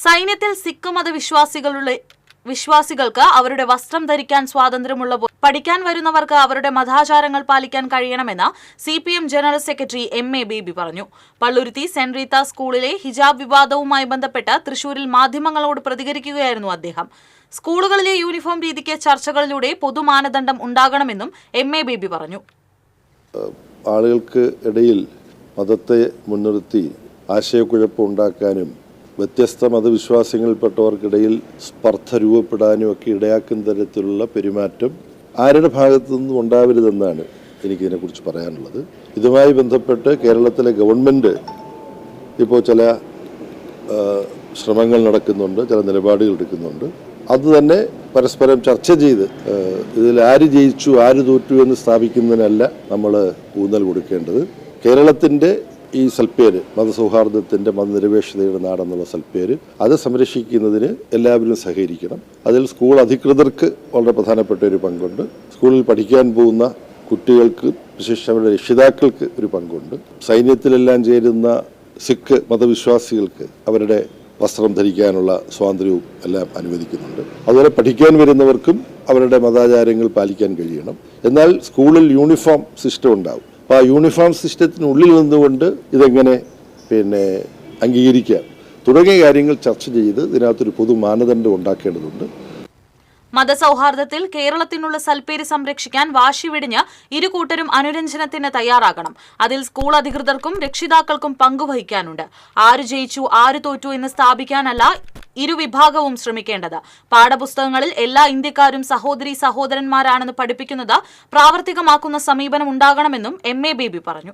സൈന്യത്തിൽ സിഖ് വിശ്വാസികൾക്ക് അവരുടെ വസ്ത്രം ധരിക്കാൻ സ്വാതന്ത്ര്യമുള്ള പഠിക്കാൻ വരുന്നവർക്ക് അവരുടെ മതാചാരങ്ങൾ പാലിക്കാൻ കഴിയണമെന്ന് CPM general secretary MA baby പറഞ്ഞു. പള്ളുരുത്തി സെന്റ് റീത്ത സ്കൂളിലെ ഹിജാബ് വിവാദവുമായി ബന്ധപ്പെട്ട് തൃശൂരിൽ മാധ്യമങ്ങളോട് പ്രതികരിക്കുകയായിരുന്നു അദ്ദേഹം. സ്കൂളുകളിലെ യൂണിഫോം രീതിക്ക് ചർച്ചകളിലൂടെ പൊതുമാനദണ്ഡം ഉണ്ടാകണമെന്നും MA ബേബി പറഞ്ഞു. ആളുകൾക്ക് ഇടയിൽ മതത്തെ മുൻനിർത്തി ആശയക്കുഴപ്പം ഉണ്ടാക്കാനും വ്യത്യസ്ത മതവിശ്വാസങ്ങളിൽപ്പെട്ടവർക്കിടയിൽ സ്പർദ്ധ രൂപപ്പെടാനും ഒക്കെ ഇടയാക്കുന്ന തരത്തിലുള്ള പെരുമാറ്റം ആരുടെ ഭാഗത്തു നിന്നും ഉണ്ടാവരുതെന്നാണ് എനിക്കിതിനെക്കുറിച്ച് പറയാനുള്ളത്. ഇതുമായി ബന്ധപ്പെട്ട് കേരളത്തിലെ ഗവൺമെൻറ് ഇപ്പോൾ ചില ശ്രമങ്ങൾ നടക്കുന്നുണ്ട്, ചില നിലപാടുകൾ എടുക്കുന്നുണ്ട്. അതുതന്നെ പരസ്പരം ചർച്ച ചെയ്ത് ഇതിൽ ആര് ജയിച്ചു ആര് തോറ്റു എന്ന് സ്ഥാപിക്കുന്നതിനല്ല നമ്മൾ ഊന്നൽ കൊടുക്കേണ്ടത്. കേരളത്തിൻ്റെ ഈ സൽപ്പേര്, മതസൗഹാർദ്ദത്തിൻ്റെ മതനിരപേക്ഷതയുടെ നാടെന്നുള്ള സൽപ്പേര്, അത് സംരക്ഷിക്കുന്നതിന് എല്ലാവരും സഹകരിക്കണം. അതിൽ സ്കൂൾ അധികൃതർക്ക് വളരെ പ്രധാനപ്പെട്ട ഒരു പങ്കുണ്ട്. സ്കൂളിൽ പഠിക്കാൻ പോകുന്ന കുട്ടികൾക്ക്, വിശേഷിച്ച് അവരുടെ രക്ഷിതാക്കൾക്ക് ഒരു പങ്കുണ്ട്. സൈന്യത്തിലെല്ലാം ചേരുന്ന സിഖ് മതവിശ്വാസികൾക്ക് അവരുടെ വസ്ത്രം ധരിക്കാനുള്ള സ്വാതന്ത്ര്യവും എല്ലാം അനുവദിക്കുന്നുണ്ട്. അതുപോലെ പഠിക്കാൻ വരുന്നവർക്കും അവരുടെ മതാചാരങ്ങൾ പാലിക്കാൻ കഴിയണം. എന്നാൽ സ്കൂളിൽ യൂണിഫോം സിസ്റ്റം ഉണ്ടാവും. അപ്പോൾ ആ യൂണിഫോം സിസ്റ്റത്തിനുള്ളിൽ നിന്നുകൊണ്ട് ഇതെങ്ങനെ അംഗീകരിക്കാം തുടങ്ങിയ കാര്യങ്ങൾ ചർച്ച ചെയ്ത് ഇതിനകത്തൊരു പൊതു മാനദണ്ഡം ഉണ്ടാക്കേണ്ടതുണ്ട്. മതസൗഹാർദ്ദത്തിൽ കേരളത്തിനുള്ള സൽപ്പേര് സംരക്ഷിക്കാൻ വാശി വെടിഞ്ഞ് ഇരു കൂട്ടരും അനുരഞ്ജനത്തിന് തയ്യാറാകണം. അതിൽ സ്കൂൾ അധികൃതർക്കും രക്ഷിതാക്കൾക്കും പങ്കുവഹിക്കാനുണ്ട്. ആര് ജയിച്ചു ആര് തോറ്റു എന്ന് സ്ഥാപിക്കാനല്ല ഇരുവിഭാഗവും ശ്രമിക്കേണ്ടത്. പാഠപുസ്തകങ്ങളിൽ എല്ലാ ഇന്ത്യക്കാരും സഹോദരീ സഹോദരന്മാരാണെന്ന് പഠിപ്പിക്കുന്നത് പ്രാവർത്തികമാക്കുന്ന സമീപനം ഉണ്ടാകണമെന്നും MA ബേബി പറഞ്ഞു.